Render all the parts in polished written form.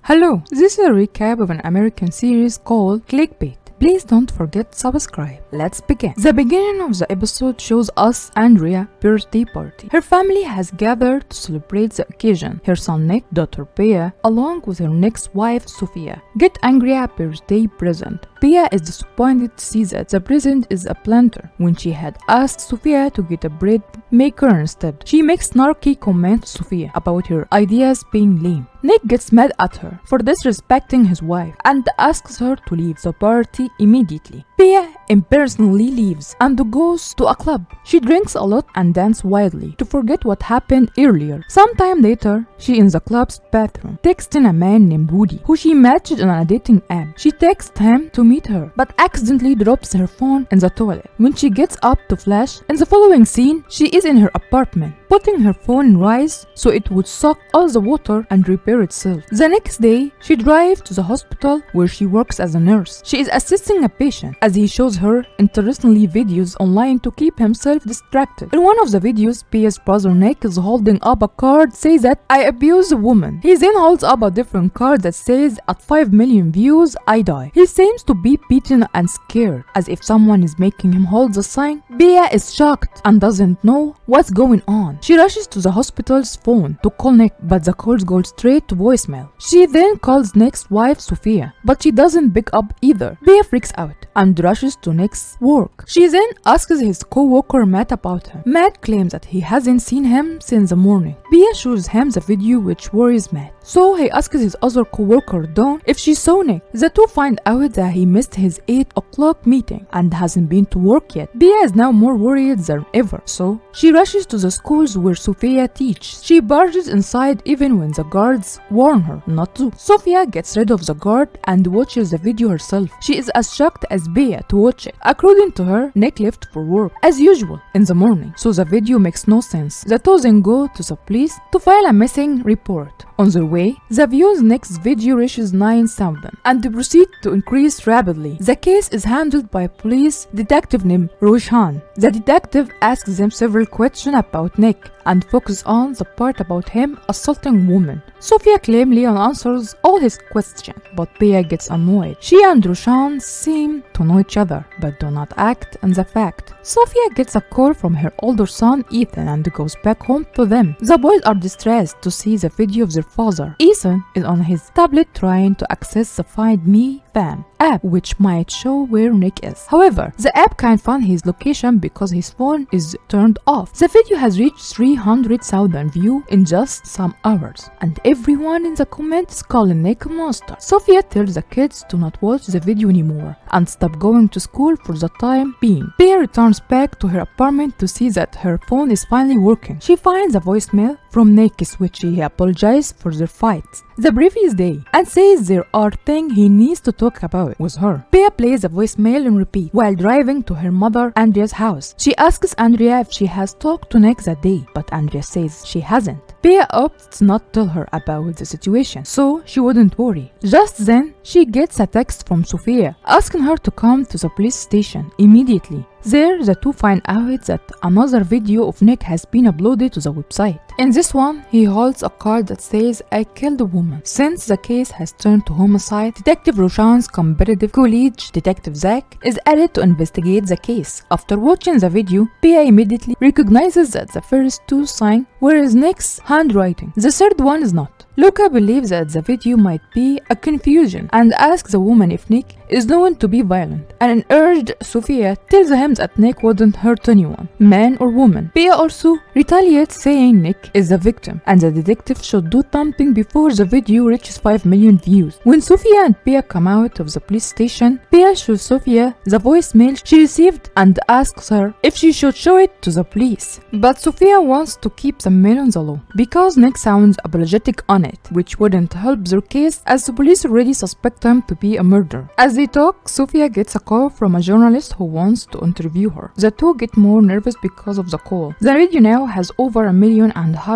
Hello, this is a recap of an American series called Clickbait. Please don't forget to subscribe. Let's begin. The beginning of the episode shows us Andrea's birthday party. Her family has gathered to celebrate the occasion. Her son Nick, daughter Bea, along with her next wife Sophia, get Andrea a birthday present. Bea is disappointed to see that the present is a planter when she had asked Sophia to get a bread maker instead. She makes snarky comments to Sophia about her ideas being lame. Nick gets mad at her for disrespecting his wife and asks her to leave the party immediately. Bea impersonally leaves and goes to a club. She drinks a lot and dances wildly to forget what happened earlier. Sometime later, she in the club's bathroom, texting a man named Woody, who she matched on a dating app. She texts him to meet her, but accidentally drops her phone in the toilet. When she gets up to flash, in the following scene, she is in her apartment, putting her phone in rise so it would suck all the water and repair itself. The next day, she drives to the hospital where she works as a nurse. She is assisting a patient as he shows her interestingly videos online to keep himself distracted. In one of the videos, Bea's brother Nick is holding up a card says that I abuse a woman. He then holds up a different card that says at 5 million views, I die. He seems to be beaten and scared, as if someone is making him hold the sign. Bea is shocked and doesn't know what's going on. She rushes to the hospital's phone to call Nick, but the calls go straight to voicemail. She then calls Nick's wife Sophia, but she doesn't pick up either. Bea freaks out and rushes to Nick's work. She then asks his co-worker Matt about him. Matt claims that he hasn't seen him since the morning. Bea shows him the video, which worries Matt. So he asks his other co-worker Dawn if she saw Nick. The two find out that he missed his 8 o'clock meeting and hasn't been to work yet. Bea is now more worried than ever, so she rushes to the schools where Sophia teaches. She barges inside even when the guards warn her not to. Sophia gets rid of the guard and watches the video herself. She is as shocked as Bea to watch it. According to her, Nick left for work as usual in the morning, so the video makes no sense. The two then go to the police to file a missing report. On their way, the views Nick's video reaches 9,000 and they proceed to increase rapidly. The case is handled by a police detective named Roshan. The detective asks them several questions about Nick and focus on the part about him assaulting women. Sophia claims Leon answers all his questions, but Bea gets annoyed. She and Roshan seem to know each other, but do not act on the fact. Sophia gets a call from her older son Ethan and goes back home to them. The boys are distressed to see the video of their father. Ethan is on his tablet trying to access the Find Me Fam app, which might show where Nick is. However, the app can't find his location because his phone is turned off. The video has reached 300,000 views in just some hours, and everyone in the comments calling Nick a monster. Sophia tells the kids to not watch the video anymore and stop going to school for the time being. Bea returns back to her apartment to see that her phone is finally working. She finds a voicemail from Nick in which he apologizes for their fights the previous day and says there are things he needs to talk about with her. Bea plays the voicemail in repeat while driving to her mother Andrea's house. She asks Andrea if she has talked to Nick that day, but Andrea says she hasn't. Bea opts not to tell her about the situation, so she wouldn't worry. Just then, she gets a text from Sophia asking her to come to the police station immediately. There, the two find out that another video of Nick has been uploaded to the website. In this one, he holds a card that says, I killed a woman. Since the case has turned to homicide, Detective Roshan's competitive colleague, Detective Zach, is added to investigate the case. After watching the video, Bea immediately recognizes that the first two signs were his Nick's handwriting. The third one is not. Luca believes that the video might be a confusion and asks the woman if Nick is known to be violent. An urged Sophia tells him that Nick wouldn't hurt anyone, man or woman. Bea also retaliates saying Nick is the victim and the detective should do something before the video reaches 5 million views. When Sophia and Bea come out of the police station, Bea shows Sophia the voicemail she received and asks her if she should show it to the police. But Sophia wants to keep the men on the low because Nick sounds apologetic on it, which wouldn't help their case as the police already suspect him to be a murderer. As they they talk, Sophia gets a call from a journalist who wants to interview her. The two get more nervous because of the call. The video now has over 1.5 million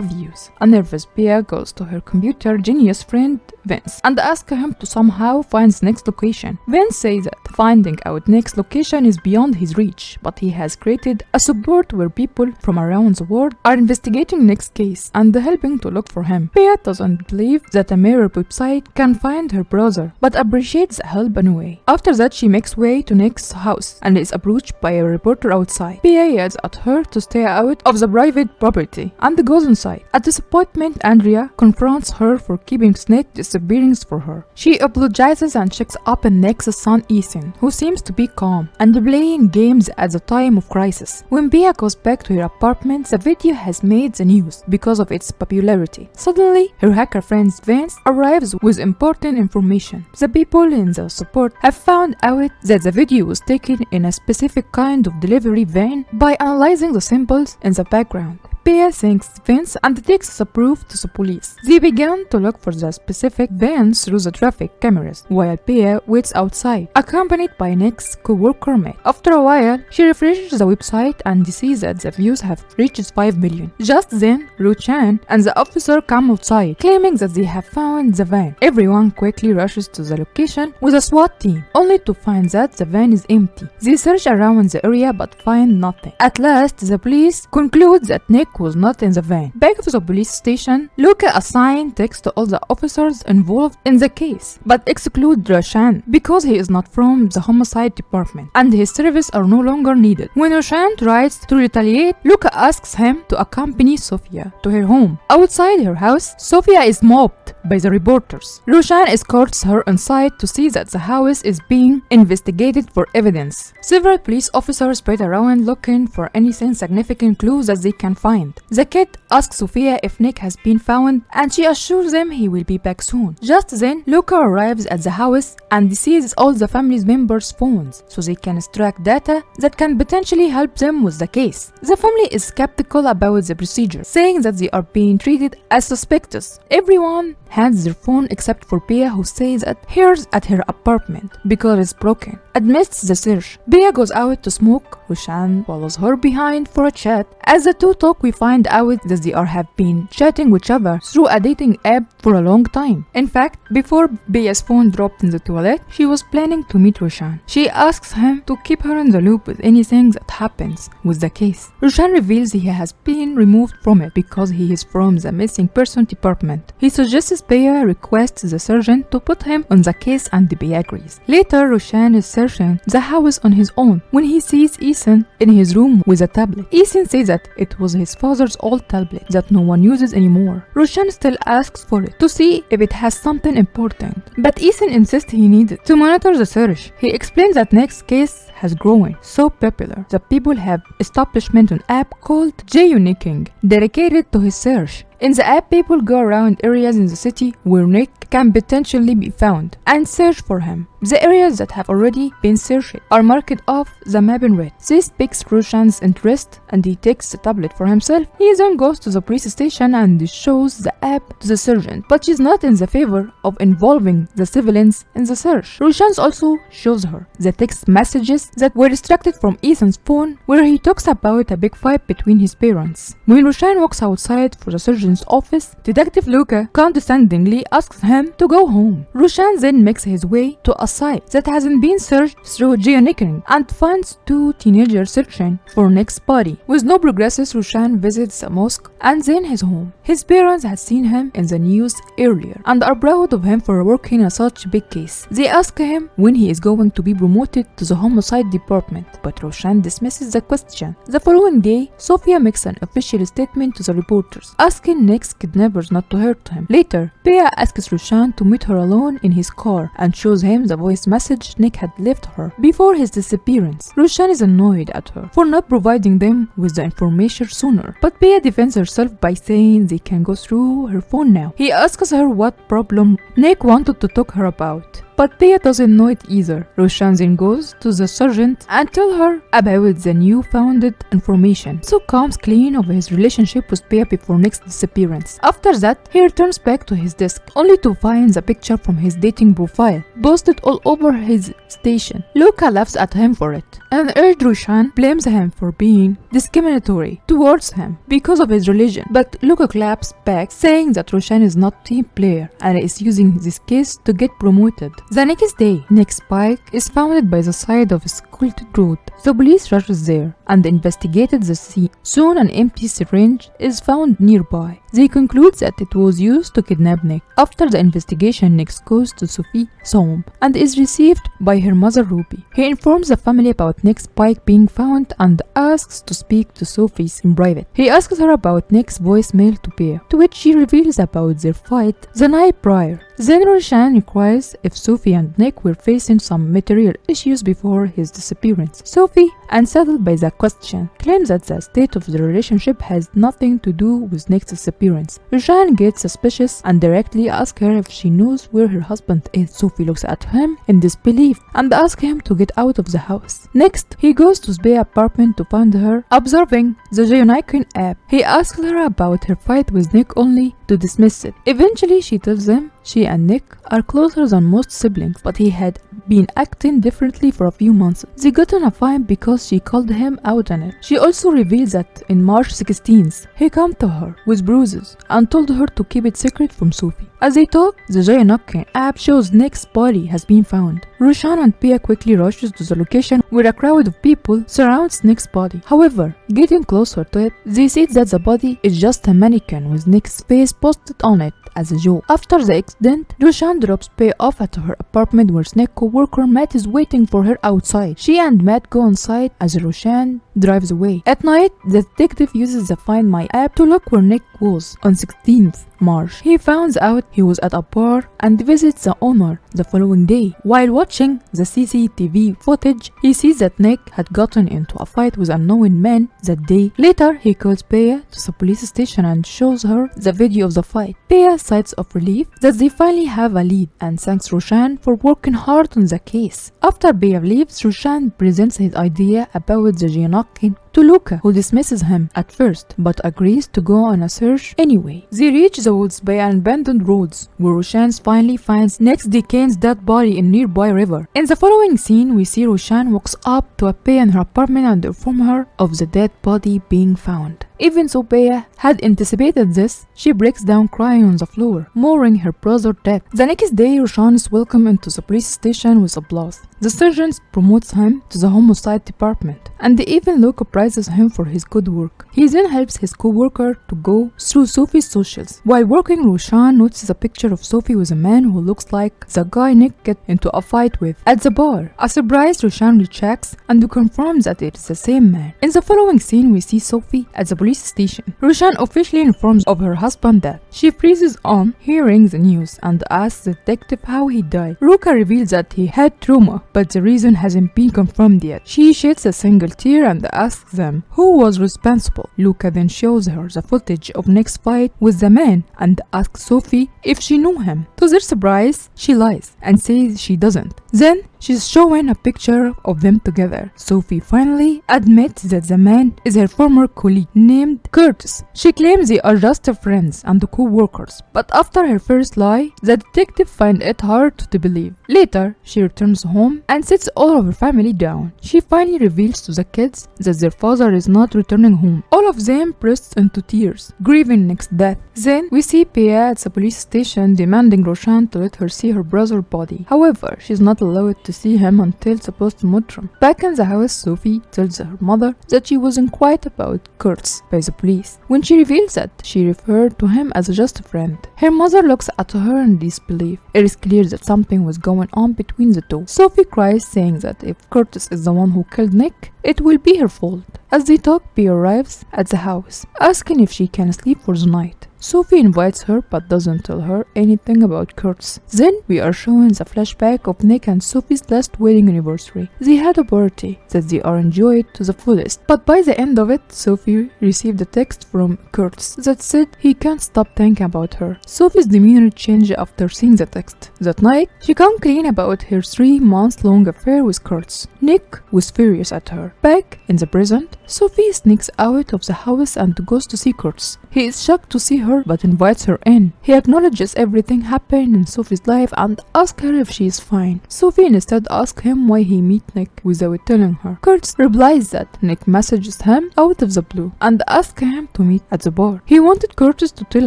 views. A nervous Pia goes to her computer genius friend Vince and asks him to somehow find his next location. Vince says that finding out next location is beyond his reach, but he has created a support where people from around the world are investigating Nick's case and helping to look for him. Pia doesn't believe that a mirror website can find her brother, but appreciates the help anyway. After that, she makes way to Nick's house and is approached by a reporter outside. Pia yells at her to stay out of the private property and goes inside. At disappointment, Andrea confronts her for keeping Nick disappearing for her. She apologizes and checks up on Nick's son Ethan, who seems to be calm and playing games at the time of crisis. When Pia goes back to her apartment, the video has made the news because of its popularity. Suddenly, her hacker friend Vince arrives with important information. The people in the support have found out that the video was taken in a specific kind of delivery van by analyzing the symbols in the background. Pia thanks Vince and takes the proof to the police. They begin to look for the specific van through the traffic cameras, while Pia waits outside, accompanied by Nick's co-worker Matt. After a while, she refreshes the website and sees that the views have reached 5 million. Just then, Roshan and the officer come outside, claiming that they have found the van. Everyone quickly rushes to the location with a SWAT team, only to find that the van is empty. They search around the area but find nothing. At last, the police conclude that Nick was not in the van. Back at the police station, Luca assigns text to all the officers involved in the case, but exclude Roshan because he is not from the homicide department and his services are no longer needed. When Roshan tries to retaliate, Luca asks him to accompany Sophia to her home. Outside her house, Sophia is mobbed by the reporters. Roshan escorts her inside to see that the house is being investigated for evidence. Several police officers spread around looking for anything significant clues that they can find. The kid asks Sophia if Nick has been found and she assures them he will be back soon. Just then, Luca arrives at the house and seizes all the family members' phones so they can extract data that can potentially help them with the case. The family is skeptical about the procedure, saying that they are being treated as suspects. Everyone hands their phone except for Pia, who says that hers at her apartment because it's broken. Amidst the search, Pia goes out to smoke. Roshan follows her behind for a chat. As the two talk, we find out that they have been chatting with each other through a dating app for a long time. In fact, before Pia's phone dropped in the toilet, she was planning to meet Roshan. She asks him to keep her in the loop with anything that happens with the case. Roshan reveals he has been removed from it because he is from the missing person department. He suggests Pia requests the sergeant to put him on the case and Pia agrees. Later, Roshan is searching the house on his own when he sees Ethan in his room with a tablet. Ethan says that it was his father's old tablet that no one uses anymore. Roshan still asks for it to see if it has something important, but Ethan insists he needs it to monitor the search. He explains that Nick's case has grown so popular that people have establishment an app called Geonicking dedicated to his search. In the app, people go around areas in the city where Nick can potentially be found and search for him. The areas that have already been searched are marked off the map in red. This piques Roshan's interest and he takes the tablet for himself. He then goes to the police station and shows the app to the sergeant, but she's not in the favor of involving the civilians in the search. Roshan also shows her the text messages that were extracted from Ethan's phone where he talks about a big fight between his parents. When Roshan walks outside for the sergeant's office, Detective Luca condescendingly asks him to go home. Roshan then makes his way to a site that hasn't been searched through geonicking and finds two teenagers searching for Nick's body. With no progress, Roshan visits the mosque and then his home. His parents had seen him in the news earlier and are proud of him for working on such a big case. They ask him when he is going to be promoted to the homicide department, but Roshan dismisses the question. The following day, Sophia makes an official statement to the reporters, asking Nick's kidnappers not to hurt him. Later, Pia asks Roshan to meet her alone in his car and shows him the voice message Nick had left her before his disappearance. Roshan is annoyed at her for not providing them with the information sooner, but Pia defends herself by saying they can go through her phone now. He asks her what problem Nick wanted to talk her about. but Bea doesn't know it either. Roshan then goes to the sergeant and tell her about the new founded information. So comes clean of his relationship with Bea before Nick's disappearance. After that, he returns back to his desk, only to find the picture from his dating profile posted all over his station. Luca laughs at him for it, and urged Roshan blames him for being discriminatory towards him because of his religion. But Luca claps back, saying that Roshan is not a team player and is using this case to get promoted. The next day, Nick's bike is found by the side of a sculpted road. The police rushes there and investigated the scene. Soon an empty syringe is found nearby. They conclude that it was used to kidnap Nick. After the investigation, Nick goes to Sophie's home and is received by her mother Ruby. He informs the family about Nick's bike being found and asks to speak to Sophie in private. He asks her about Nick's voicemail to Bea, to which she reveals about their fight the night prior. Then Roshan inquires if Sophie and Nick were facing some material issues before his disappearance. Sophie, unsettled by the question, claims that the state of the relationship has nothing to do with Nick's disappearance. Roshan gets suspicious and directly asks her if she knows where her husband is. Sophie looks at him in disbelief and asks him to get out of the house. Next, he goes to Bea's apartment to find her observing the Geonicon app. He asks her about her fight with Nick only to dismiss it. Eventually, she tells him she and Nick are closer than most siblings, but he had been acting differently for a few months. They got in a fight because she called him out on it. She also reveals that in March 16th, he came to her with bruises and told her to keep it secret from Sophie. As they talk, the Geonicon app shows Nick's body has been found. Roshan and Bea quickly rushes to the location where a crowd of people surrounds Nick's body. However, getting closer to it, they see that the body is just a mannequin with Nick's face posted on it as a joke. After the accident, Roshan drops Bea off at her apartment where Nick's co-worker Matt is waiting for her outside. She and Matt go inside as Roshan drives away. At night, the detective uses the Find My app to look where Nick was on 16th March. He finds out he was at a bar and visits the owner the following day. While watching the CCTV footage, he sees that Nick had gotten into a fight with unknown men that day. Later, he calls Bea to the police station and shows her the video of the fight. Bea sighs of relief that they finally have a lead and thanks Roshan for working hard on the case. After Bea leaves, Roshan presents his idea about the Geonicon to Luca, who dismisses him at first but agrees to go on a search anyway. They reach the woods by an abandoned roads where Roshan finally finds Nick's decayed dead body in nearby river. In the following scene, we see Roshan walks up to Bea in her apartment and informs her of the dead body being found. Even though Bea had anticipated this, she breaks down crying on the floor, mourning her brother's death. The next day, Roshan is welcomed into the police station with applause. The sergeant promotes him to the homicide department, and even Luca prizes him for his good work. He then helps his co-worker to go through Sophie's socials. While working, Roshan notices a picture of Sophie with a man who looks like the guy Nick got into a fight with at the bar. A surprise, Roshan rechecks and confirms that it is the same man. In the following scene, we see Sophie at the police station. Roshan officially informs of her husband's death. She freezes on hearing the news and asks the detective how he died. Luca reveals that he had trauma, but the reason hasn't been confirmed yet. She sheds a single tear and asks them who was responsible. Luca then shows her the footage of Nick's fight with the man and asks Sophie if she knew him. To their surprise, she lies and says she doesn't. Then she's showing a picture of them together. Sophie finally admits that the man is her former colleague named Curtis. She claims they are just friends and co-workers, but after her first lie, the detective finds it hard to believe. Later, she returns home and sits all of her family down. She finally reveals to the kids that their father is not returning home. All of them burst into tears, grieving Nick's death. Then we see Bea at the police station demanding Roshan to let her see her brother's body. However, she's not allowed to see him until the post-mortem. Back in the house, Sophie tells her mother that she was inquired about Kurtz by the police, when she reveals that she referred to him as just a friend. Her mother looks at her in disbelief. It is clear that something was going on between the two. Sophie cries, saying that if Curtis is the one who killed Nick, it will be her fault. As they talk, Bea arrives at the house, asking if she can sleep for the night. Sophie invites her but doesn't tell her anything about Kurtz. Then we are shown the flashback of Nick and Sophie's last wedding anniversary. They had a party that they are enjoyed to the fullest, but by the end of it, Sophie received a text from Kurtz that said he can't stop thinking about her. Sophie's demeanor changed after seeing the text. That night, she came clean about her 3-month-long affair with Kurtz. Nick was furious at her. Back in the present, Sophie sneaks out of the house and goes to see Kurtz. He is shocked to see her but invites her in. He acknowledges everything happened in Sophie's life and asks her if she is fine. Sophie instead asks him why he met Nick without telling her. Kurtz replies that Nick messages him out of the blue and asks him to meet at the bar. He wanted Curtis to tell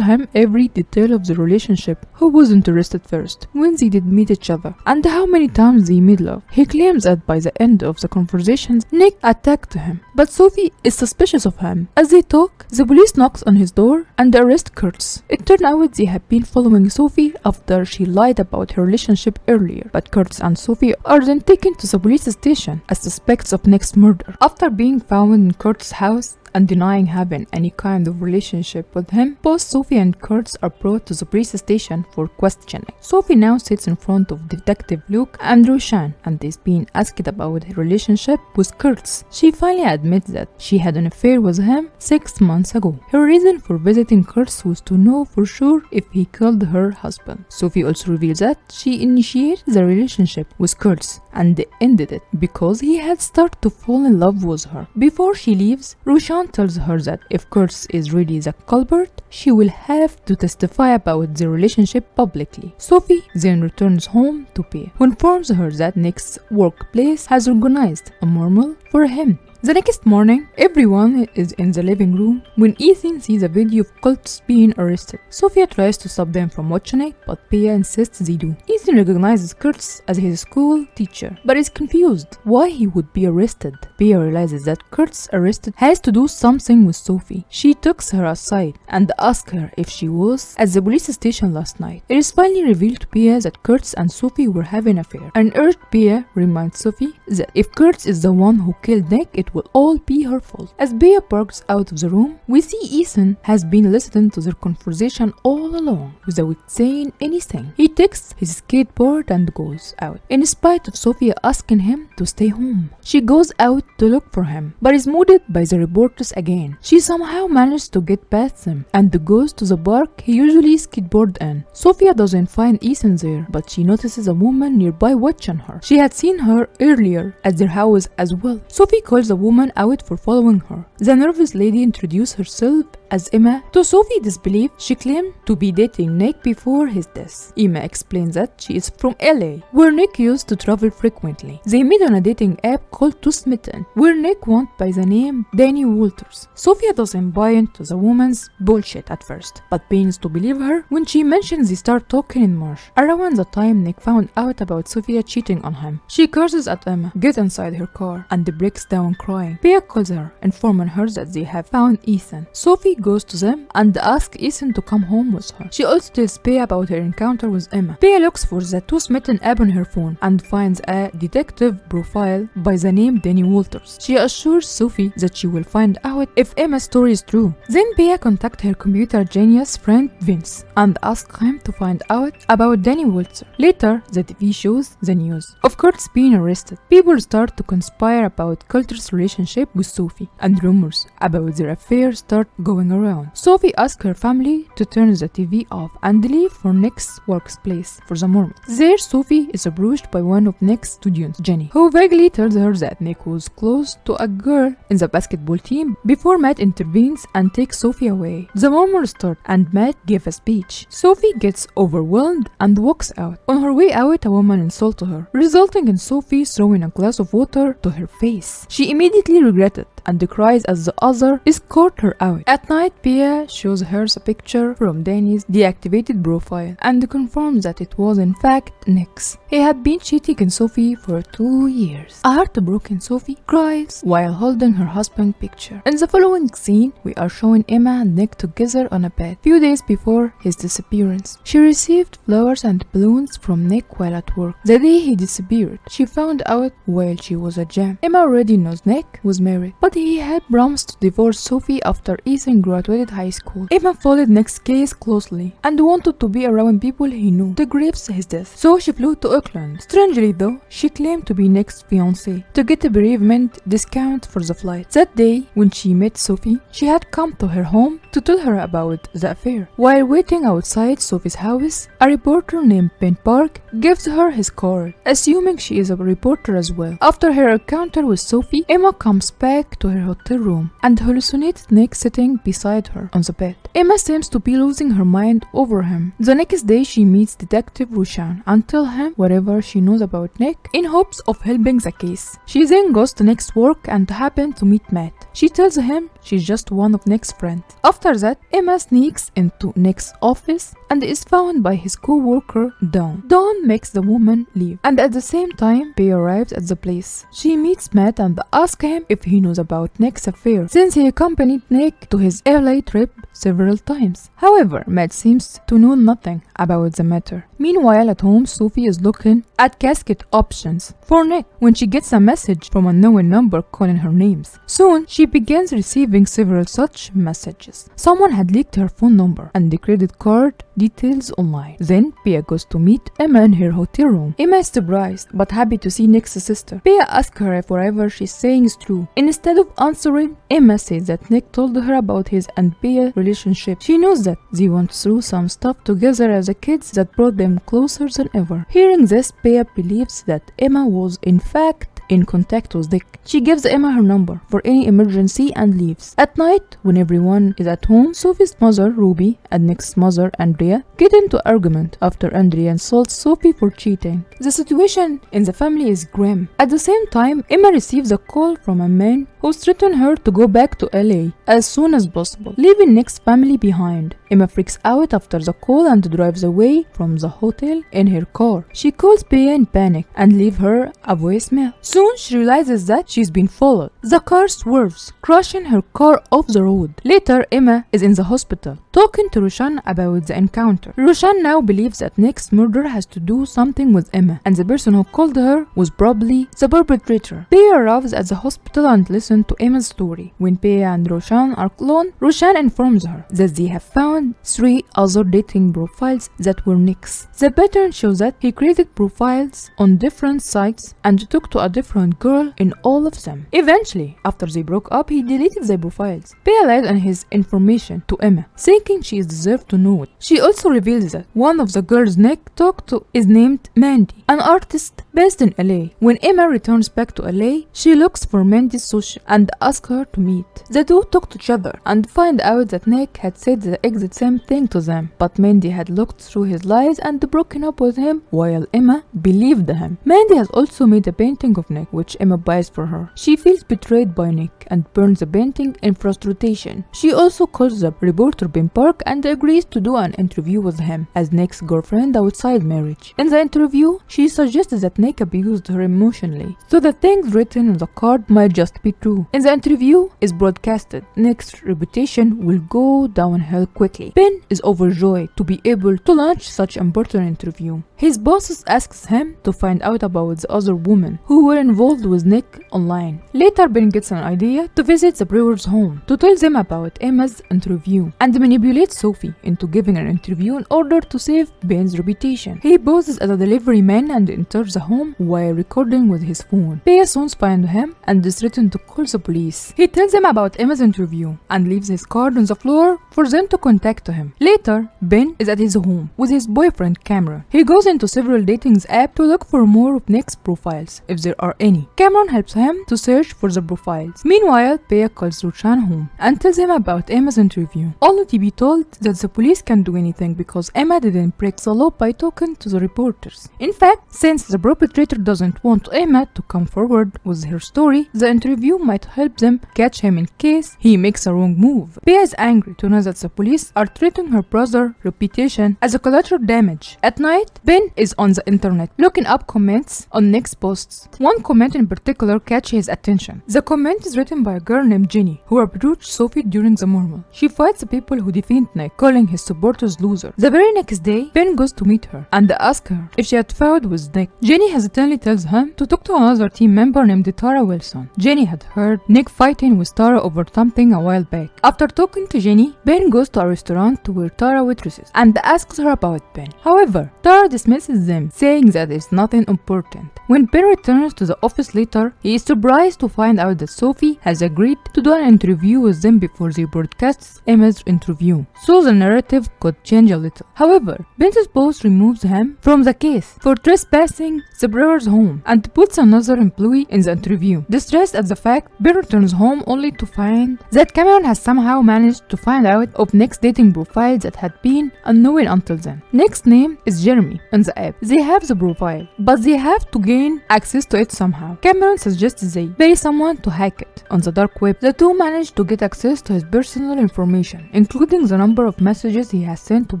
him every detail of the relationship, who was interested first, when they did meet each other, and how many times they made love. He claims that by the end of the conversations, Nick attacked him, but Sophie is suspicious of him. As they talk, the police knocks on his door and arrest Kurtz. It turned out they had been following Sophie after she lied about her relationship earlier, but Kurtz and Sophie are then taken to the police station as suspects of Nick's murder. After being found in Kurtz's house and denying having any kind of relationship with him, both Sophie and Kurtz are brought to the police station for questioning. Sophie now sits in front of Detective Luke and Roshan and is being asked about her relationship with Kurtz. She finally admits that she had an affair with him 6 months ago. Her reason for visiting Kurtz was to know for sure if he killed her husband. Sophie also reveals that she initiated the relationship with Kurtz and ended it because he had started to fall in love with her. Before she leaves, Roshan tells her that if Kurtz is really the culprit, she will have to testify about the relationship publicly. Sophie then returns home to Bea, who informs her that Nick's workplace has organized a memorial for him. The next morning, everyone is in the living room when Ethan sees a video of Kurtz being arrested. Sophia tries to stop them from watching it, but Bea insists they do. Ethan recognizes Kurtz as his school teacher, but is confused why he would be arrested. Bea realizes that Kurtz's arrest has to do something with Sophie. She takes her aside and asks her if she was at the police station last night. It is finally revealed to Bea that Kurtz and Sophie were having an affair, and urged Bea reminds Sophie that if Kurtz is the one who killed Nick, it will all be her fault. As Bea barks out of the room, we see Ethan has been listening to their conversation all along without saying anything. He takes his skateboard and goes out, in spite of Sophia asking him to stay home. She goes out to look for him, but is mooted by the reporters again. She somehow manages to get past them and goes to the park he usually skateboards in. Sophia doesn't find Ethan there, but she notices a woman nearby watching her. She had seen her earlier at their house as well. Sophie calls the woman out for following her. The nervous lady introduced herself as Emma. To Sophie's disbelief, she claimed to be dating Nick before his death. Emma explains that she is from LA, where Nick used to travel frequently. They met on a dating app called Too Smitten, where Nick went by the name Danny Walters. Sophia doesn't buy into the woman's bullshit at first, but begins to believe her when she mentions they start talking in March, around the time Nick found out about Sophia cheating on him. She curses at Emma, gets inside her car, and breaks down crying. Bea calls her, informing her that they have found Ethan. Sophie goes to them and asks Ethan to come home with her. She also tells Bea about her encounter with Emma. Bea looks for the Too Smitten app on her phone and finds a detective profile by the name Danny Walters. She assures Sophie that she will find out if Emma's story is true. Then Bea contacts her computer genius friend Vince and asks him to find out about Danny Walters. Later, the TV shows the news of Kurtz being arrested. People start to conspire about Kurtz's relationship with Sophie, and rumors about their affair start going around. Sophie asks her family to turn the TV off and leave for Nick's workplace for the moment. There, Sophie is approached by one of Nick's students, Jenny, who vaguely tells her that Nick was close to a girl in the basketball team before Matt intervenes and takes Sophie away. The rumors start and Matt gives a speech. Sophie gets overwhelmed and walks out. On her way out, a woman insults her, resulting in Sophie throwing a glass of water to her face. She immediately regretted and cries as the other escort her out. At night, Pia shows her a picture from Danny's deactivated profile and confirms that it was in fact Nick's. He had been cheating on Sophie for 2 years. A heartbroken Sophie cries while holding her husband's picture. In the following scene, we are showing Emma and Nick together on a bed. Few days before his disappearance, she received flowers and balloons from Nick while at work. The day he disappeared, she found out while she was at gym. Emma already knows Nick was married, but he had promised to divorce Sophie after Ethan graduated high school. Emma followed Nick's case closely and wanted to be around people he knew to grieve his death, so she flew to Auckland. Strangely though, she claimed to be Nick's fiancé to get a bereavement discount for the flight. That day, when she met Sophie, she had come to her home to tell her about the affair. While waiting outside Sophie's house, a reporter named Ben Park gives her his card, assuming she is a reporter as well. After her encounter with Sophie, Emma comes back to her hotel room and hallucinates Nick sitting beside her on the bed. Emma seems to be losing her mind over him. The next day, she meets Detective Roshan and tells him whatever she knows about Nick in hopes of helping the case. She then goes to Nick's work and happens to meet Matt. She tells him she's just one of Nick's friends. After that, Emma sneaks into Nick's office and is found by his co-worker Dawn. Dawn makes the woman leave, and at the same time, Pia arrives at the place. She meets Matt and asks him if he knows about Nick's affair, since he accompanied Nick to his LA trip several times. However, Matt seems to know nothing about the matter. Meanwhile, at home, Sophie is looking at casket options for Nick when she gets a message from a known number calling her names. Soon, she begins receiving several such messages. Someone had leaked her phone number and the credit card details online. Then, Pia goes to meet Emma in her hotel room. Emma is surprised but happy to see Nick's sister. Pia asks her if whatever she's saying is true. Instead of answering, Emma says that Nick told her about his and Pia's relationship. She knows that they went through some stuff together as a kids that brought them closer than ever. Hearing this, Pia believes that Emma was in fact in contact with Nick. She gives Emma her number for any emergency and leaves. At night, when everyone is at home, Sophie's mother, Ruby, and Nick's mother, Andrea, get into argument after Andrea insults Sophie for cheating. The situation in the family is grim. At the same time, Emma receives a call from a man who threatened her to go back to LA as soon as possible, leaving Nick's family behind. Emma freaks out after the call and drives away from the hotel in her car. She calls Pia in panic and leaves her a voicemail. Soon she realizes that she's been followed. The car swerves, crushing her car off the road. Later, Emma is in the hospital, talking to Roshan about the encounter. Roshan now believes that Nick's murder has to do something with Emma, and the person who called her was probably the perpetrator. Pia arrives at the hospital and listens to Emma's story. When Pia and Roshan are alone, Roshan informs her that they have found 3 other dating profiles that were Nick's. The pattern shows that he created profiles on different sites and talked to a different girl in all of them. Eventually, after they broke up, he deleted the profiles. Pia lied on his information to Emma, thinking she deserved to know it. She also reveals that one of the girls Nick talked to is named Mandy, an artist based in LA. When Emma returns back to LA, she looks for Mandy's social and asks her to meet. The two talk to each other and find out that Nick had said the exact same thing to them, but Mandy had looked through his lies and broken up with him while Emma believed him. Mandy has also made a painting of Nick which Emma buys for her. She feels betrayed by Nick and burns the painting in frustration. She also calls the reporter Ben Park and agrees to do an interview with him as Nick's girlfriend outside marriage. In the interview, she suggests that Nick abused her emotionally, so the things written on the card might just be true. In the interview is broadcasted. Nick's reputation will go downhill quickly. Ben is overjoyed to be able to launch such an important interview. His bosses asks him to find out about the other women who were involved with Nick online. Later, Ben gets an idea to visit the Brewer's home to tell them about Emma's interview and manipulate Sophie into giving an interview in order to save Ben's reputation. He poses as a delivery man and enters the home while recording with his phone. Pia soon finds him and is threatened to call the police. He tells them about Emma's interview and leaves his card on the floor for them to contact him. Later, Ben is at his home with his boyfriend Cameron. He goes into several dating apps to look for more of Nick's profiles, if there are any. Cameron helps him to search for the profiles. Meanwhile, Bea calls Roshan home and tells him about Emma's interview, only to be told that the police can't do anything because Emma didn't break the law by talking to the reporters. In fact, since the perpetrator doesn't want Emma to come forward with her story, the interview might help them catch him in case he makes a wrong move. Bea is angry to know that the police are treating her brother's reputation as a collateral damage. At night, Ben is on the internet looking up comments on Nick's posts. One comment in particular catches his attention. The comment is written by a girl named Jenny, who approached Sophie during the murmur. She fights the people who defend Nick, calling his supporters losers. The very next day, Ben goes to meet her and asks her if she had fought with Nick. Jenny hesitantly tells him to talk to another team member named Tara Wilson. Jenny had heard Nick fighting with Tara over something a while back. After talking to Jenny, Ben goes to a restaurant to where Tara waitresses and asks her about Ben. However, Tara dismisses them, saying that it's nothing important. When Ben returns to the office later, he is surprised to find out that Sophie has agreed to do an interview with them before they broadcast Emma's interview, so the narrative could change a little. However, Ben's boss removes him from the case for trespassing the brother's home and puts another employee in the interview. Distressed at the fact, Ben returns home only to find that Cameron has somehow managed to find out of Nick's dating profile that had been unknown until then. Nick's name is Jeremy on the app. They have the profile, but they have to gain access to it somehow. Cameron suggests they pay someone to hack it. On the dark web, the two manage to get access to his personal information, including the number of messages he has sent to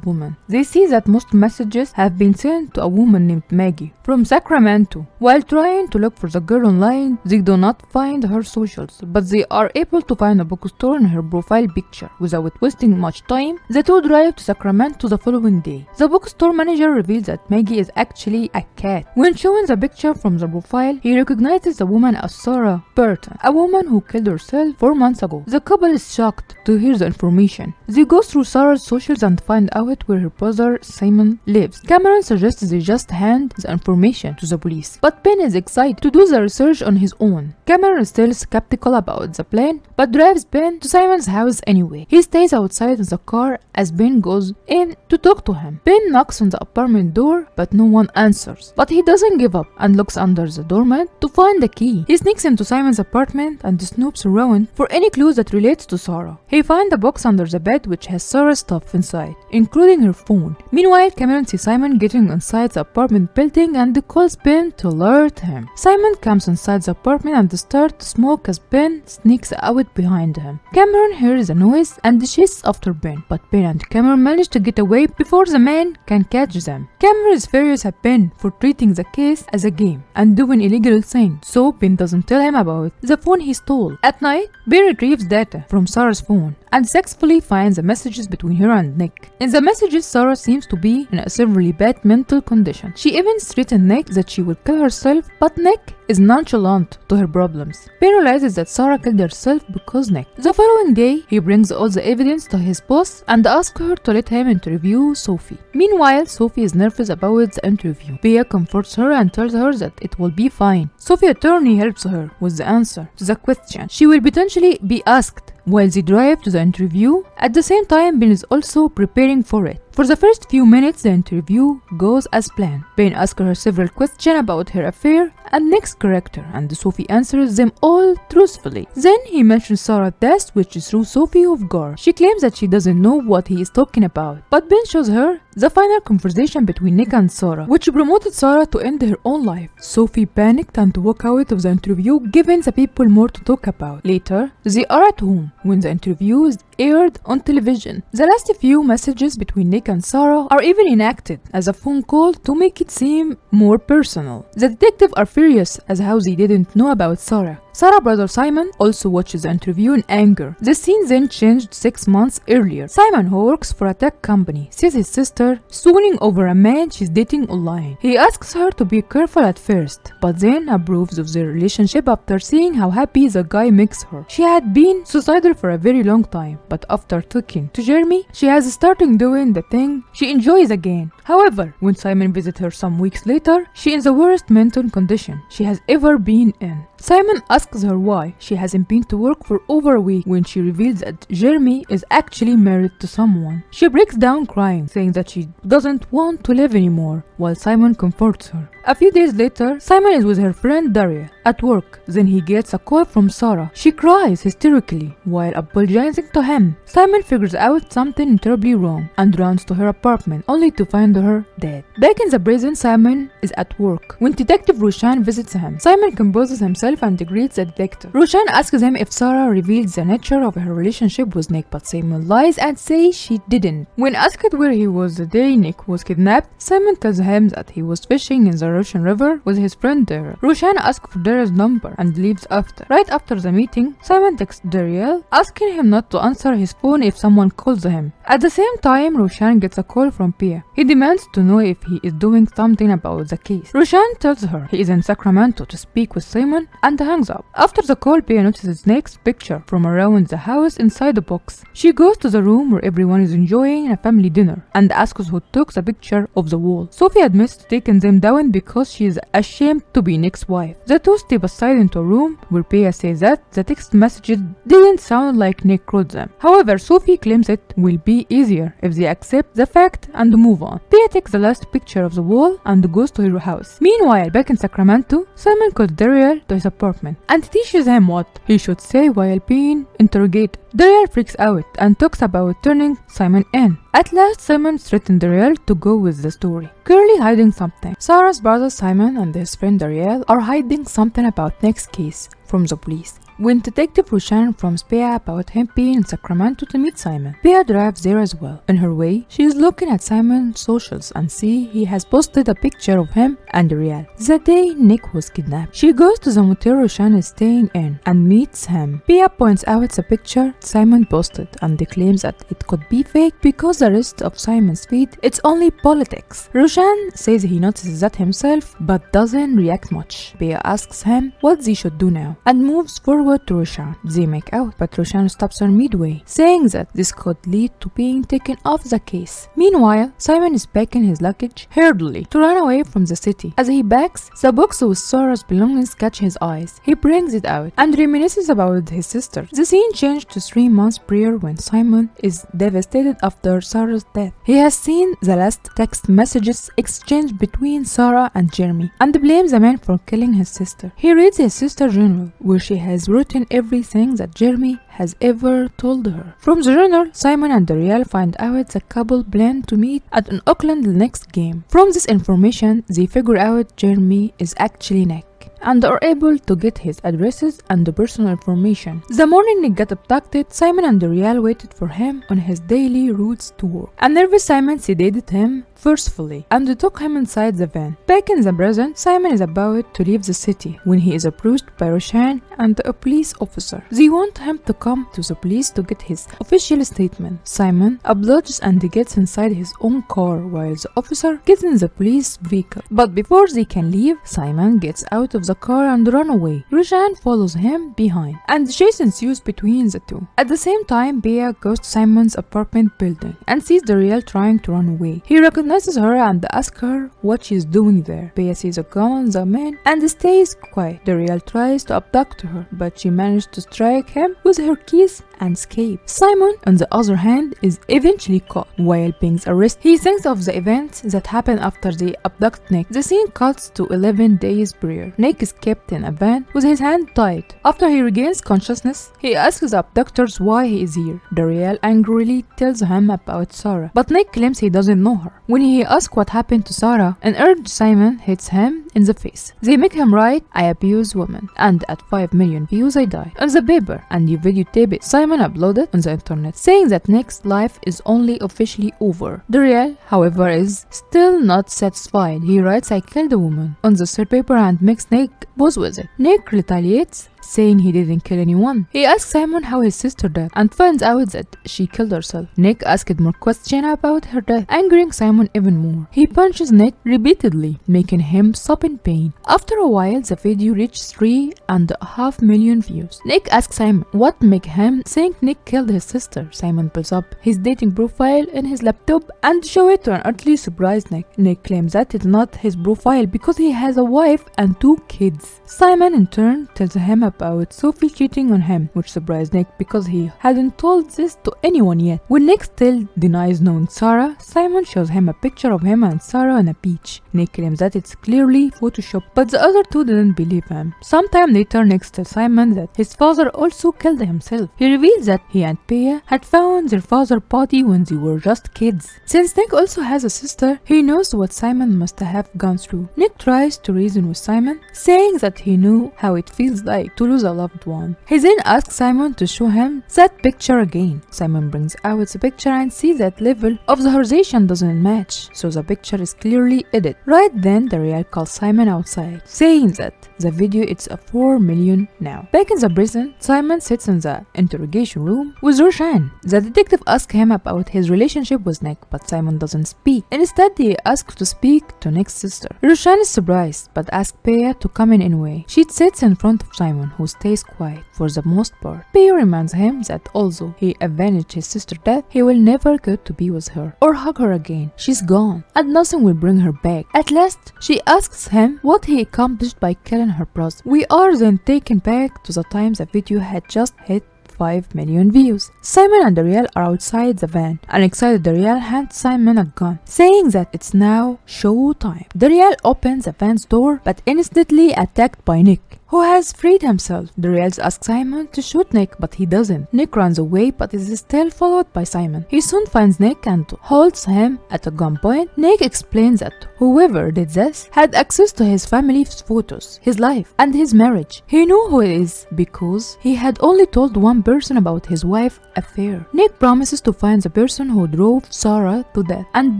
women. They see that most messages have been sent to a woman named Maggie from Sacramento. While trying to look for the girl online, they do not find her socials, but they are able to find a bookstore in her profile picture. Without wasting much time, the two drive to Sacramento the following day. The bookstore manager reveals that Maggie is actually a cat. When showing the picture from the profile, he recognizes the woman as Sarah Burton, a woman who killed herself 4 months ago. The couple is shocked to hear the information. They go through Sarah's socials and find out where her brother Simon lives. Cameron suggests they just hand the information to the police, but Ben is excited to do the research on his own. Cameron is still skeptical about the plan, but drives Ben to Simon's house anyway. He stays outside in the car as Ben goes in to talk to him. Ben knocks on the apartment door, but no one answers. But he doesn't give up and looks under the doormat to find the key. He sneaks into Simon's apartment and snoops around for any clues that relates to Sarah. He finds a box under the bed which has Sarah's stuff inside, including her phone. Meanwhile, Cameron sees Simon getting inside the apartment building and calls Ben to alert him. Simon comes inside the apartment and starts to smoke as Ben sneaks out behind him. Cameron hears a noise and chases after Ben, but Ben and Cameron manage to get away before the man can catch them. Cameron is furious at Ben for treating the case as a game and doing illegal things, so Ben doesn't tell him about the phone he stole. At night, Ben retrieves data from Sarah's phone and successfully finds the messages between her and Nick. In the messages, Sarah seems to be in a severely bad mental condition. She even threatened Nick that she will kill herself, but Nick is nonchalant to her problems. Ben realizes that Sarah killed herself because Nick. The following day, he brings all the evidence to his boss and asks her to let him interview Sophie. Meanwhile, Sophie is nervous about the interview. Bea comforts her and tells her that it will be fine. Sophie's attorney helps her with the answer to the question she will potentially be asked while they drive to the interview. At the same time, Ben is also preparing for it. For the first few minutes, the interview goes as planned. Ben asks her several questions about her affair and Nick's character, and Sophie answers them all truthfully. Then he mentions Sarah's death, which threw Sophie off guard. She claims that she doesn't know what he is talking about, but Ben shows her the final conversation between Nick and Sarah, which promoted Sarah to end her own life. Sophie panicked and walked out of the interview, giving the people more to talk about. Later, they are at home when the interview is aired on television. The last few messages between Nick and Sarah are even enacted as a phone call to make it seem more personal. The detectives are furious as how they didn't know about Sarah. Sarah's brother Simon also watches the interview in anger. The scene then changed 6 months earlier. Simon, who works for a tech company, sees his sister swooning over a man she's dating online. He asks her to be careful at first, but then approves of their relationship after seeing how happy the guy makes her. She had been suicidal for a very long time, but after talking to Jeremy, she has started doing the thing she enjoys again. However, when Simon visits her some weeks later, she is in the worst mental condition she has ever been in. Simon asks her why she hasn't been to work for over a week when she reveals that Jeremy is actually married to someone. She breaks down crying, saying that she doesn't want to live anymore, while Simon comforts her. A few days later, Simon is with her friend Daria at work. Then he gets a call from Sarah. She cries hysterically while apologizing to him. Simon figures out something terribly wrong and runs to her apartment, only to find her dead. Back in the prison, Simon is at work when Detective Roshan visits him. Simon composes himself and greets the detective. Roshan asks him if Sarah reveals the nature of her relationship with Nick, but Simon lies and says she didn't. When asked where he was the day Nick was kidnapped, Simon tells him that he was fishing in the Russian River with his friend Daryl. Roshan asks for Daryl's number and leaves after. Right after the meeting, Simon texts Daryl, asking him not to answer his phone if someone calls him. At the same time, Roshan gets a call from Pia. He demands to know if he is doing something about the case. Roshan tells her he is in Sacramento to speak with Simon and hangs up. After the call, Pia notices Nick's picture from around the house inside a box. She goes to the room where everyone is enjoying a family dinner and asks who took the picture of the wall. Sophie admits to taking them down because she is ashamed to be Nick's wife. The two step aside into a room where Pia says that the text messages didn't sound like Nick wrote them. However, Sophie claims it will be easier if they accept the fact and move on. Pia takes the last picture of the wall and goes to her house. Meanwhile, back in Sacramento, Simon calls Daryl to his apartment and teaches him what he should say while being interrogated. Daryl freaks out and talks about turning Simon in. At last, Simon threatens Daryl to go with the story, clearly hiding something. Sarah's brother Simon and his friend Daryl are hiding something about Nick's case from the police. When Detective Roshan informs Pia about him being in Sacramento to meet Simon, Pia drives there as well. On her way, she is looking at Simon's socials and sees he has posted a picture of him and Daryl the day Nick was kidnapped. She goes to the motel Roshan is staying in and meets him. Pia points out the picture Simon posted and claims that it could be fake because the rest of Simon's feed it's only politics. Roshan says he notices that himself but doesn't react much. Pia asks him what they should do now and moves forward to Roshan. They make out, but Roshan stops her midway, saying that this could lead to being taken off the case. Meanwhile, Simon is packing his luggage hurriedly to run away from the city. As he backs, the box with Sarah's belongings catch his eyes. He brings it out and reminisces about his sister. The scene changed to 3 months prior when Simon is devastated after Sarah's death. He has seen the last text messages exchanged between Sarah and Jeremy and blames the man for killing his sister. He reads his sister's journal where she has written everything that Jeremy has ever told her. From the journal, Simon and Daryl find out the couple plan to meet at an Oakland next game. From this information, they figure out Jeremy is actually Nick and are able to get his addresses and the personal information. The morning Nick got abducted, Simon and Daryl waited for him on his daily routes to work. A nervous Simon sedated him forcefully and took him inside the van. Back in the present, Simon is about to leave the city when he is approached by Roshan and a police officer. They want him to come to the police to get his official statement. Simon obliges and gets inside his own car while the officer gets in the police vehicle. But before they can leave, Simon gets out of the car and run away. Roshan follows him behind and chase ensues between the two. At the same time, Pia goes to Simon's apartment building and sees Daryl trying to run away. He recognizes her and asks her what she is doing there. Pia sees a gun on the man and stays quiet. Daryl tries to abduct her, but she managed to strike him with her keys and escape. Simon, on the other hand, is eventually caught while being arrested. He thinks of the events that happened after they abduct Nick. The scene cuts to 11 days prior. Nick is kept in a van with his hand tied. After he regains consciousness, he asks the abductors why he is here. Daryl angrily tells him about Sarah, but Nick claims he doesn't know her. When he asks what happened to Sarah, an urged Simon hits him in the face. They make him write, "I abuse women, and at 5 million views I die," on the paper, and you videotape it. Simon uploaded on the internet, saying that Nick's life is only officially over. Daryl, however, is still not satisfied. He writes, "I killed a woman," on the third paper and makes Nick pose with it. Nick retaliates saying he didn't kill anyone. He asks Simon how his sister died and finds out that she killed herself. Nick asked more questions about her death, angering Simon even more. He punches Nick repeatedly, making him stop in pain. After a while, the video reached 3.5 million views. Nick asks Simon what made him think Nick killed his sister. Simon pulls up his dating profile in his laptop and shows it to an utterly surprised Nick. Nick claims that it's not his profile because he has a wife and 2 kids. Simon in turn tells him about Sophie cheating on him, which surprised Nick because he hadn't told this to anyone yet. When Nick still denies knowing Sarah, Simon shows him a picture of him and Sarah on a beach. Nick claims that it's clearly Photoshop, but the other 2 didn't believe him. Sometime later, Nick tells Simon that his father also killed himself. He reveals that he and Pia had found their father's body when they were just kids. Since Nick also has a sister, he knows what Simon must have gone through. Nick tries to reason with Simon, saying that he knew how it feels like to lose a loved one. He then asks Simon to show him that picture again. Simon brings out the picture and sees that level of the horizontation doesn't match, so the picture is clearly edited. Right then, Daryl calls Simon outside, saying that the video is a 4 million now. Back in the prison, Simon sits in the interrogation room with Roshan. The detective asks him about his relationship with Nick, but Simon doesn't speak. Instead, he asks to speak to Nick's sister. Roshan is surprised, but asks Pia to come in anyway. She sits in front of Simon, who stays quiet for the most part. Pia reminds him that although he avenged his sister's death, he will never get to be with her or hug her again. She's gone, and nothing will bring her back. At last, she asks him what he accomplished by killing her brother. We are then taken back to the time the video had just hit 5 million views. Simon and Daryl are outside the van. An excited Daryl hands Simon a gun, saying that it's now show time. Daryl opens the van's door, but instantly attacked by Nick, who has freed himself. Daryl asks Simon to shoot Nick, but he doesn't. Nick runs away, but is still followed by Simon. He soon finds Nick and holds him at a gunpoint. Nick explains that whoever did this had access to his family's photos, his life, and his marriage. He knew who it is because he had only told one person about his wife's affair. Nick promises to find the person who drove Sarah to death and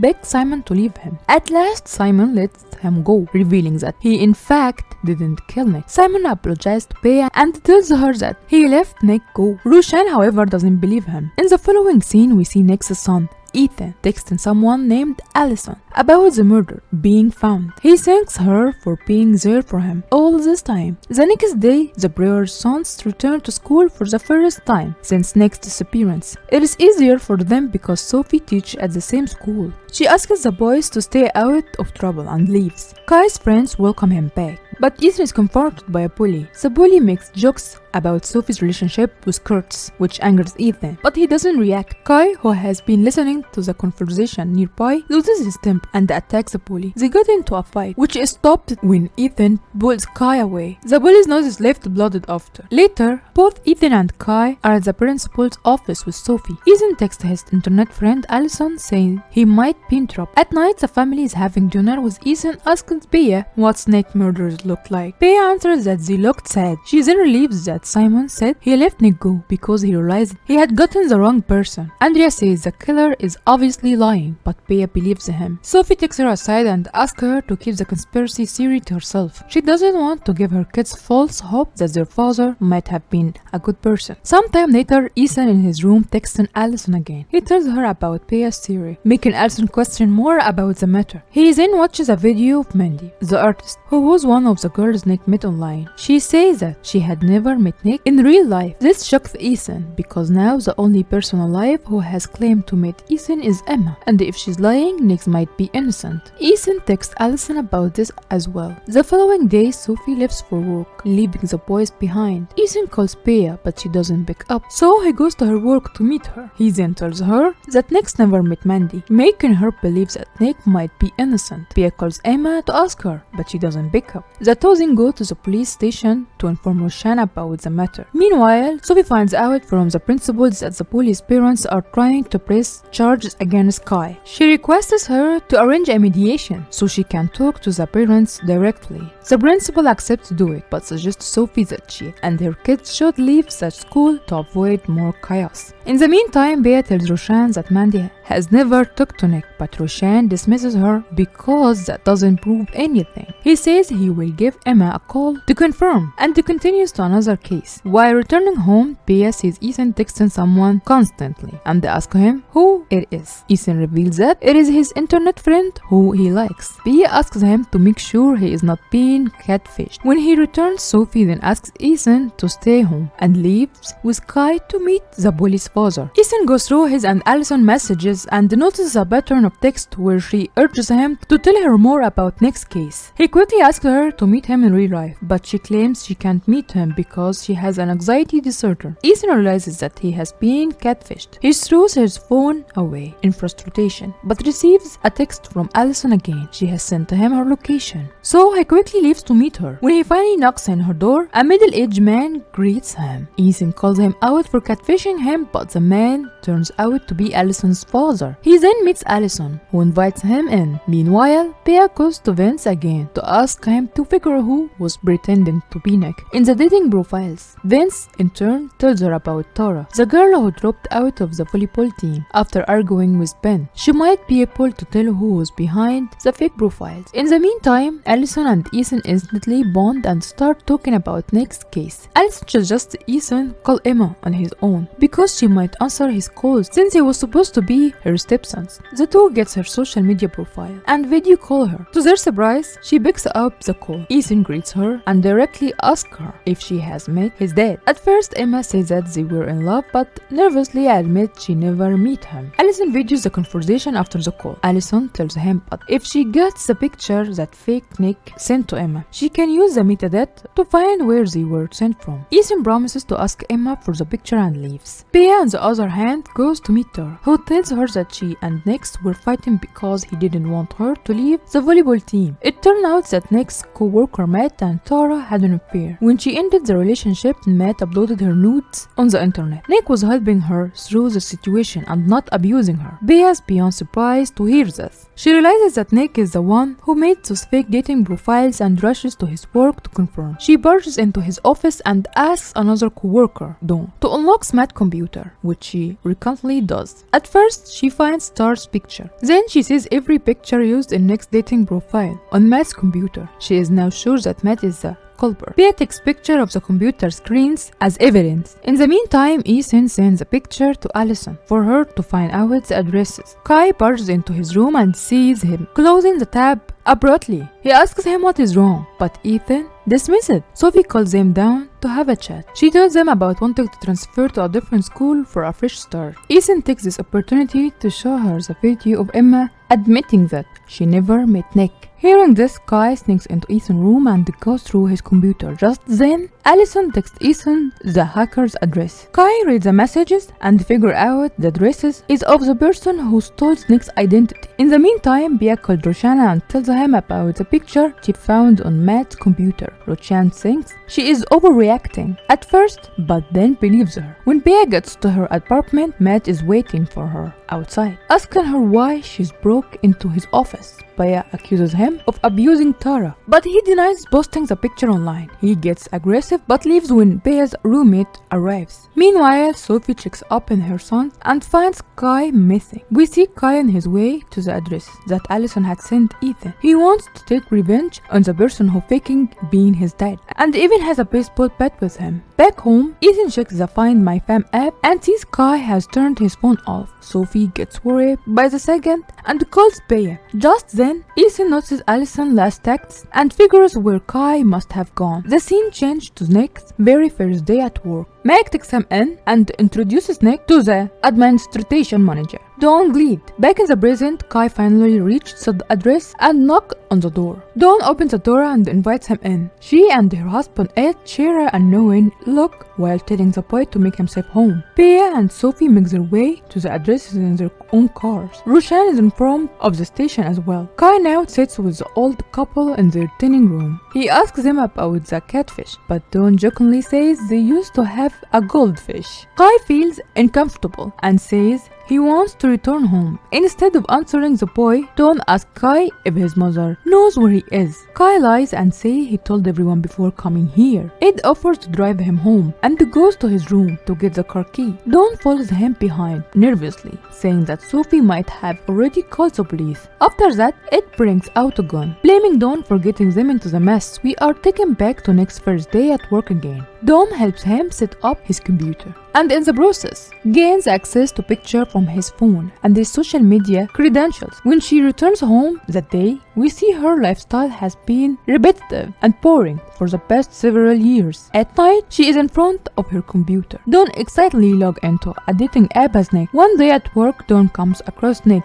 begs Simon to leave him. At last, Simon lets him go, revealing that he in fact didn't kill Nick. Simon apologizes to Pia and tells her that he left Nick go. Roshan, however, doesn't believe him. In the following scene, we see Nick's son, Ethan, texting someone named Allison about the murder being found. He thanks her for being there for him all this time. The next day, the Brewer's sons return to school for the first time since Nick's disappearance. It is easier for them because Sophie teaches at the same school. She asks the boys to stay out of trouble and leaves. Kai's friends welcome him back, but Ethan is confronted by a bully. The bully makes jokes about Sophie's relationship with Kurtz, which angers Ethan, but he doesn't react. Kai, who has been listening to the conversation nearby, loses his temper and attacks the bully. They get into a fight, which is stopped when Ethan pulls Kai away. The bully's nose is left blooded after. Later, both Ethan and Kai are at the principal's office with Sophie. Ethan texts his internet friend Allison saying he might be in trouble. At night, the family is having dinner with Ethan asking Pia what snake murderers look like. Pia answers that they looked sad. She then relieves that Simon said he let Nick go because he realized he had gotten the wrong person. Andrea says the killer is obviously lying, but Pia believes him. Sophie takes her aside and asks her to keep the conspiracy theory to herself. She doesn't want to give her kids false hope that their father might have been a good person. Sometime later, Ethan in his room texts Allison again. He tells her about Pia's theory, making Allison question more about the matter. He then watches a video of Mandy, the artist, who was one of the girls Nick met online. She says that she had never met Nick in real life. This shocks Ethan because now the only person alive who has claimed to meet Ethan is Emma, and if she's lying, Nick might be innocent. Ethan texts Allison about this as well. The following day, Sophie leaves for work, leaving the boys behind. Ethan calls Pia, but she doesn't pick up, so he goes to her work to meet her. He then tells her that Nick never met Mandy, making her believe that Nick might be innocent. Pia calls Emma to ask her, but she doesn't pick up. The two then go to the police station to inform Roshan about the matter. Meanwhile, Sophie finds out from the principal that the police parents are trying to press charges against Kai. She requests her to arrange a mediation so she can talk to the parents directly. The principal accepts to do it, but suggests Sophie that she and her kids should leave the school to avoid more chaos. In the meantime, Pia tells Roshan that Mandy has never talked to Nick, but Roshan dismisses her because that doesn't prove anything. He says he will give Emma a call to confirm and continues to another case. While returning home, Bea sees Ethan texting someone constantly and asks him who it is. Ethan reveals that it is his internet friend who he likes. Bea asks him to make sure he is not being catfished. When he returns, Sophie then asks Ethan to stay home and leaves with Kai to meet the bully's father. Ethan goes through his and Allison messages and notices a pattern of text where she urges him to tell her more about Nick's case. He quickly asks her to meet him in real life, but she claims she can't meet him because she has an anxiety disorder. Ethan realizes that he has been catfished. He throws his phone away in frustration, but receives a text from Allison again. She has sent to him her location. So he quickly leaves to meet her. When he finally knocks on her door, a middle-aged man greets him. Ethan calls him out for catfishing him, but the man turns out to be Allison's father. He then meets Allison, who invites him in. Meanwhile, Bea goes to Vince again to ask him to figure who was pretending to be Nick in the dating profiles. Vince, in turn, tells her about Tara, the girl who dropped out of the volleyball team after arguing with Ben. She might be able to tell who was behind the fake profiles. In the meantime, Allison and Ethan instantly bond and start talking about Nick's case. Allison suggests Ethan call Emma on his own because she might answer his calls since he was supposed to be her stepson. The two gets her social media profile and video call her. To their surprise, she picks up the call. Ethan greets her and directly asks her if she has met his dad. At first, Emma says that they were in love but nervously admits she never met him. Allison videos the conversation after the call. Allison tells him that if she gets the picture that fake Nick sent to Emma, she can use the metadata to find where they were sent from. Ethan promises to ask Emma for the picture and leaves. Bea, on the other hand, goes to meet her, who tells her that she and Nick were fighting because he didn't want her to leave the volleyball team. It turned out that Nick's co-worker Matt and Tara had an affair. When she ended the relationship, Matt uploaded her nudes on the internet. Nick was helping her through the situation and not abusing her. Bea is beyond surprised to hear this. She realizes that Nick is the one who made those fake dating profiles and rushes to his work to confirm. She barges into his office and asks another co-worker, Dawn, to unlock Matt's computer, which she reluctantly does. At first, she finds Tara's picture. Then she sees every picture used in Nick's dating profile on Matt's computer. She is now sure that Matt is the culprit. Bea takes picture of the computer screens as evidence. In the meantime, Ethan sends a picture to Allison for her to find out the addresses. Kai barges into his room and sees him closing the tab abruptly. He asks him what is wrong, but Ethan dismisses it. Sophie calls them down to have a chat. She tells them about wanting to transfer to a different school for a fresh start. Ethan takes this opportunity to show her the video of Emma admitting that she never met Nick. Hearing this, Kai sneaks into Ethan's room and goes through his computer. Just then, Allison texts Ethan the hacker's address. Kai reads the messages and figures out the addresses is of the person who stole Nick's identity. In the meantime, Bea calls Roshan and tells him about the picture she found on Matt's computer. Roshan thinks she is overreacting at first, but then believes her. When Bea gets to her apartment, Matt is waiting for her outside, asking her why she's broke into his office. Bea accuses him of abusing Tara, but he denies posting the picture online. He gets aggressive but leaves when Bea's roommate arrives. Meanwhile, Sophie checks up on her son and finds Kai missing. We see Kai on his way to the address that Allison had sent Ethan. He wants to take revenge on the person who faking being his dad, and even has a baseball bat with him. Back home, Ethan checks the Find My Fam app and sees Kai has turned his phone off. Sophie gets worried by the second and calls Bea. Just then, Ethan notices Allison's last text and figures where Kai must have gone. The scene changed to Nick's very first day at work. Meg takes him in and introduces Nick to the administration manager, Dawn Gleed. Back in the present, Kai finally reaches the address and knocks on the door. Dawn opens the door and invites him in. She and her husband Ed share an knowing look while telling the boy to make himself home. Bea and Sophie make their way to the addresses in their own cars. Roshan is informed of the station as well. Kai now sits with the old couple in their dining room. He asks them about the catfish, but Dawn jokingly says they used to have a goldfish. Kai feels uncomfortable and says He wants to return home. Instead of answering the boy, Dawn asks Kai if his mother knows where he is. Kai lies and says he told everyone before coming here. Ed offers to drive him home and goes to his room to get the car key. Dawn follows him behind, nervously, saying that Sophie might have already called the police. After that, Ed brings out a gun, blaming Dawn for getting them into the mess. We are taken back to Nick's first day at work again. Dawn helps him set up his computer, and in the process, gains access to pictures from his phone and his social media credentials. When she returns home that day, we see her lifestyle has been repetitive and boring for the past several years. At night, she is in front of her computer. Dawn excitedly logs into a dating app as Nick. One day at work, Dawn comes across Nick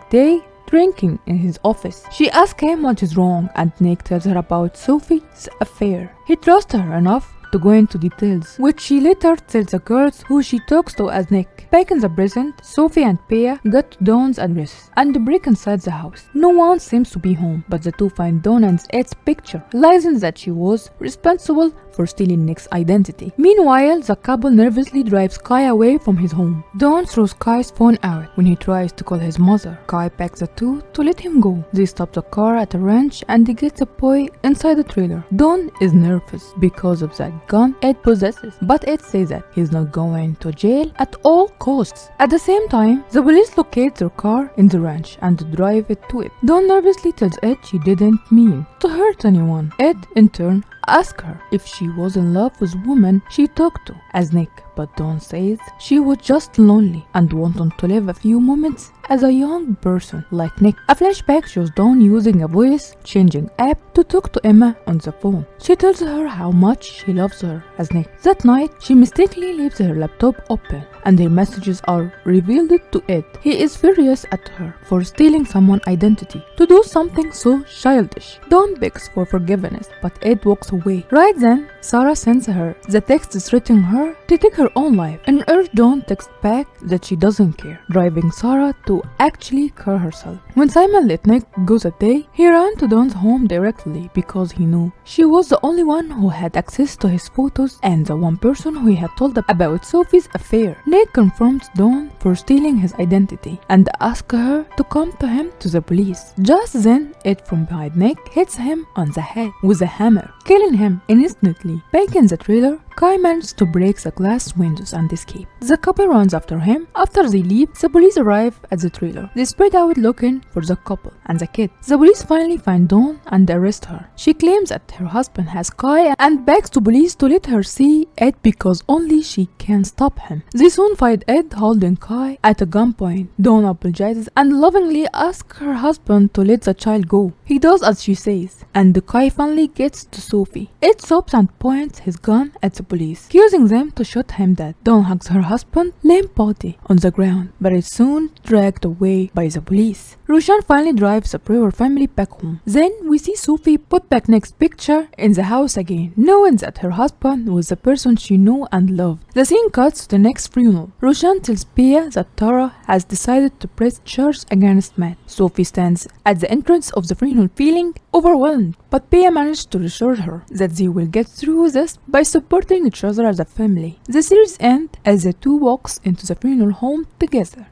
drinking in his office. She asks him what is wrong, and Nick tells her about Sophie's affair. He trusts her enough to go into details, which she later tells the girls who she talks to as Nick. Back in the present, Sophie and Pia get to Dawn's address and break inside the house. No one seems to be home, but the two find Dawn and Ed's picture, realizing that she was responsible for stealing Nick's identity. Meanwhile, the couple nervously drives Kai away from his home. Dawn throws Kai's phone out when he tries to call his mother. Kai begs the two to let him go. They stop the car at a ranch and they get the boy inside the trailer. Dawn is nervous because of that gun Ed possesses, but Ed says that he's not going to jail at all costs. At the same time, the police locate their car in the ranch and drive it to it. Dawn nervously tells Ed she didn't mean to hurt anyone. Ed, in turn, asks her if she was in love with the woman she talked to as Nick, but Dawn says she was just lonely and wanted to live a few moments as a young person like Nick. A flashback shows Dawn using a voice-changing app to talk to Emma on the phone. She tells her how much she loves her as Nick. That night, she mistakenly leaves her laptop open and her messages are revealed to Ed. He is furious at her for stealing someone's identity to do something so childish. Dawn begs for forgiveness, but Ed walks away. Right then, Sarah sends her the text threatening her to take her own life and urges Dawn text back that she doesn't care, driving Sarah to actually kill herself. When Simon let Nick go that day, he ran to Dawn's home directly because he knew she was the only one who had access to his photos and the one person who he had told about Sophie's affair. Nick confronts Dawn for stealing his identity and asks her to come to him to the police. Just then, Ed from behind Nick hits him on the head with a hammer, killing him instantly. Back in the trailer, Kai manages to break the glass windows and escape. The couple runs after him. After they leave, the police arrive at the trailer. They spread out looking for the couple and the kid. The police finally find Dawn and arrest her. She claims that her husband has Kai and begs the police to let her see Ed because only she can stop him. They soon find Ed holding Kai at a gunpoint. Dawn apologizes and lovingly asks her husband to let the child go. He does as she says, and Kai finally gets to Sophie. Ed stops and points his gun at the police, accusing them to shoot him dead. Dawn hugs her husband, limp body, on the ground, but is soon dragged away by the police. Roshan finally drives the Brewer family back home. Then we see Sophie put back Nick's picture in the house again, knowing that her husband was the person she knew and loved. The scene cuts to the next funeral. Roshan tells Pia that Tara has decided to press charges against Matt. Sophie stands at the entrance of the funeral feeling overwhelmed, but Pia managed to reassure her that they will get through this by supporting each other as a family. The series ends as the two walks into the funeral home together.